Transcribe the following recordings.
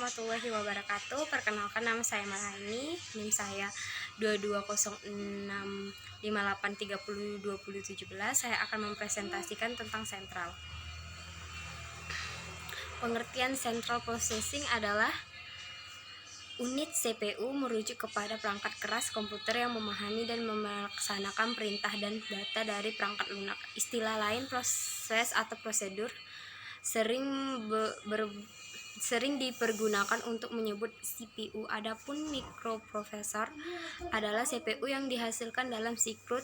warahmatullahi wabarakatuh. Perkenalkan, nama saya Marani, NIM saya 220658302017. Saya akan mempresentasikan tentang sentral. Pengertian central processing adalah unit CPU merujuk kepada perangkat keras komputer yang memahami dan melaksanakan perintah dan data dari perangkat lunak. Istilah lain, proses atau prosedur, sering dipergunakan untuk menyebut CPU. Adapun mikroprosesor adalah CPU yang dihasilkan dalam siklus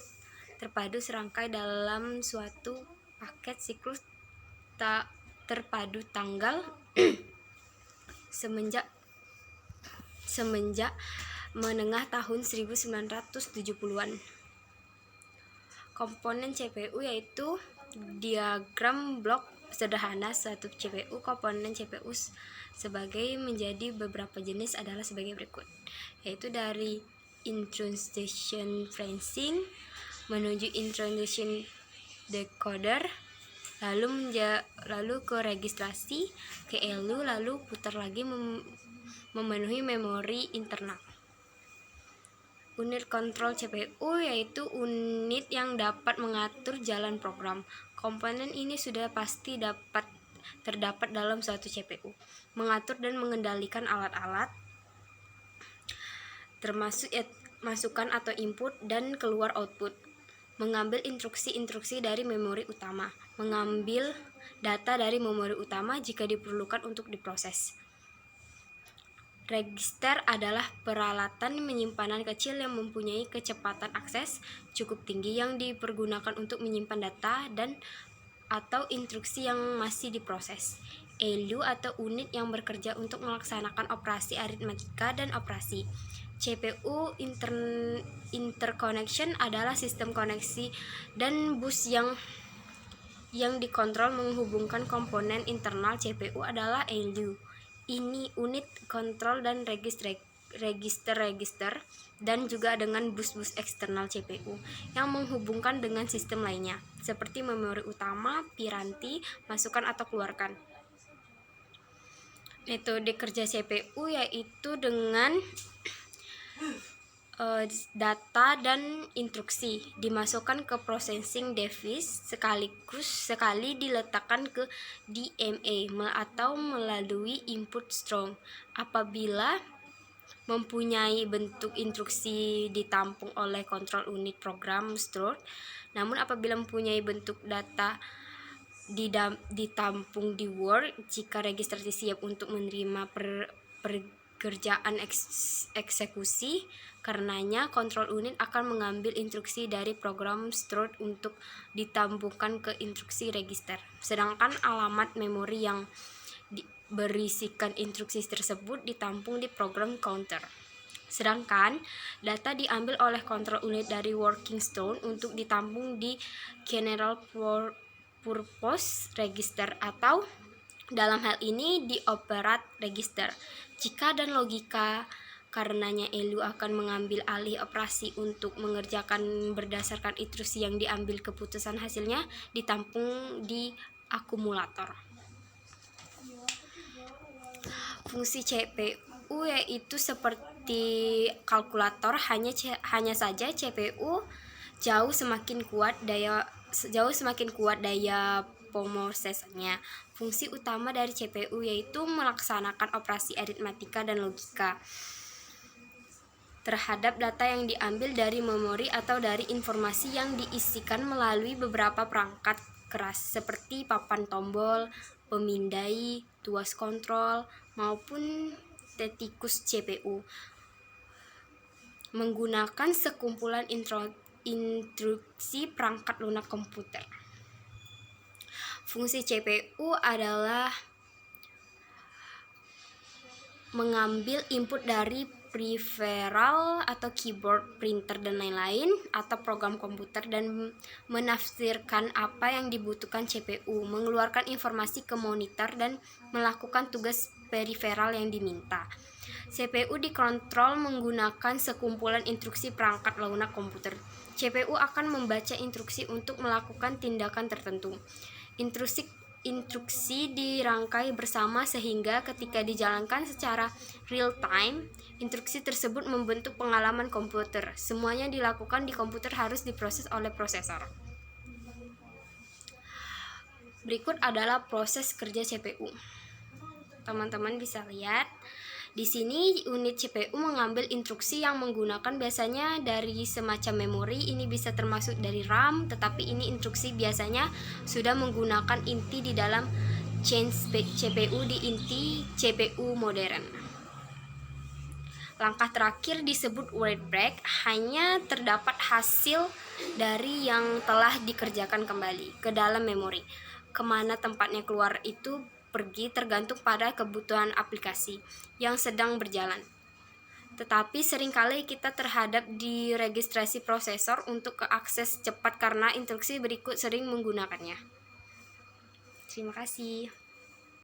terpadu serangkai dalam suatu paket siklus terpadu tanggal semenjak menengah tahun 1970-an. Komponen CPU yaitu diagram blok sederhana suatu CPU. Komponen CPU sebagai menjadi beberapa jenis adalah sebagai berikut, yaitu dari introduction frequency menuju introduction decoder, lalu ke registrasi, ke ELU, lalu putar lagi memenuhi memori internal. Unit kontrol CPU yaitu unit yang dapat mengatur jalan program. Komponen ini sudah pasti terdapat dalam suatu CPU, mengatur dan mengendalikan alat-alat, termasuk masukan atau input dan keluar output, mengambil instruksi-instruksi dari memori utama, mengambil data dari memori utama jika diperlukan untuk diproses. Register adalah peralatan penyimpanan kecil yang mempunyai kecepatan akses cukup tinggi yang dipergunakan untuk menyimpan data dan atau instruksi yang masih diproses. ELU atau unit yang bekerja untuk melaksanakan operasi aritmatika dan operasi. CPU interconnection adalah sistem koneksi dan bus yang dikontrol menghubungkan komponen internal CPU adalah ELU. Ini unit kontrol dan register dan juga dengan bus-bus eksternal CPU yang menghubungkan dengan sistem lainnya seperti memori utama, piranti, masukkan atau keluarkan. Metode kerja CPU yaitu dengan data dan instruksi dimasukkan ke processing device sekali diletakkan ke DMA atau melalui input strong. Apabila mempunyai bentuk instruksi ditampung oleh kontrol unit program store, namun apabila mempunyai bentuk data ditampung di word. Jika registrasi siap untuk menerima pekerjaan eksekusi, karenanya kontrol unit akan mengambil instruksi dari program store untuk ditampungkan ke instruksi register, sedangkan alamat memori yang berisikan instruksi tersebut ditampung di program counter. Sedangkan data diambil oleh kontrol unit dari working store untuk ditampung di general purpose register atau dalam hal ini di operate register. Jika dan logika, karenanya ELU akan mengambil alih operasi untuk mengerjakan berdasarkan instruksi yang diambil, keputusan hasilnya ditampung di akumulator. Fungsi CPU yaitu seperti kalkulator, hanya saja CPU jauh semakin kuat daya pemrosesannya. Fungsi utama dari CPU yaitu melaksanakan operasi aritmatika dan logika terhadap data yang diambil dari memori atau dari informasi yang diisikan melalui beberapa perangkat keras seperti papan tombol, pemindai, tuas kontrol, maupun tetikus CPU, menggunakan sekumpulan instruksi perangkat lunak komputer. Fungsi CPU adalah mengambil input dari peripheral atau keyboard, printer, dan lain-lain atau program komputer dan menafsirkan apa yang dibutuhkan CPU, mengeluarkan informasi ke monitor dan melakukan tugas peripheral yang diminta. CPU dikontrol menggunakan sekumpulan instruksi perangkat lunak komputer. CPU akan membaca instruksi untuk melakukan tindakan tertentu. instruksi dirangkai bersama sehingga ketika dijalankan secara real time, instruksi tersebut membentuk pengalaman komputer. Semuanya dilakukan di komputer harus diproses oleh prosesor. Berikut adalah proses kerja CPU. Teman-teman bisa lihat di sini unit CPU mengambil instruksi yang menggunakan biasanya dari semacam memori. Ini bisa termasuk dari RAM, tetapi ini instruksi biasanya sudah menggunakan inti di dalam chain CPU di inti CPU modern. Langkah terakhir disebut write back, hanya terdapat hasil dari yang telah dikerjakan kembali ke dalam memori. Kemana tempatnya keluar itu pergi tergantung pada kebutuhan aplikasi yang sedang berjalan. Tetapi seringkali kita terhadap di registrasi prosesor untuk keakses cepat karena instruksi berikut sering menggunakannya. Terima kasih.